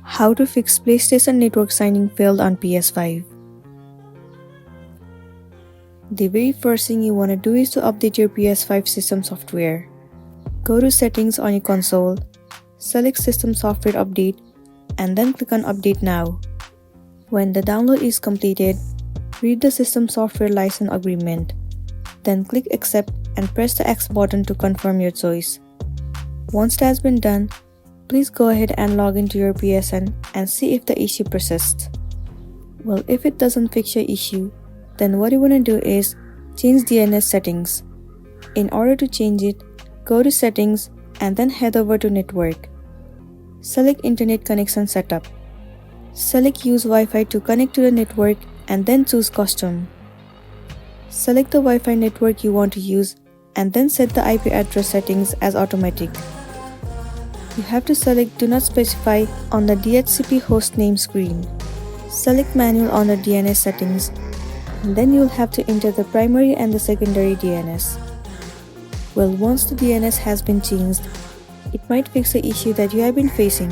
How to fix PlayStation Network signing failed on PS5. The very first thing you want to do is to update your PS5 system software. Go to Settings on your console, select System Software Update, and then click on Update Now. When the download is completed, read the System Software License Agreement. Then click Accept and press the X button to confirm your choice. Once that has been done, please go ahead and log into your PSN and see if the issue persists. Well, if it doesn't fix your issue, then what you want to do is change DNS settings. In order to change it, go to Settings and then head over to Network. Select Internet Connection Setup. Select Use Wi-Fi to connect to the network and then choose Custom. Select the Wi-Fi network you want to use and then set the IP address settings as automatic. You have to select Do Not Specify on the DHCP host name screen. Select Manual on the DNS settings, and then you'll have to enter the primary and the secondary DNS. Well, once the DNS has been changed, it might fix the issue that you have been facing.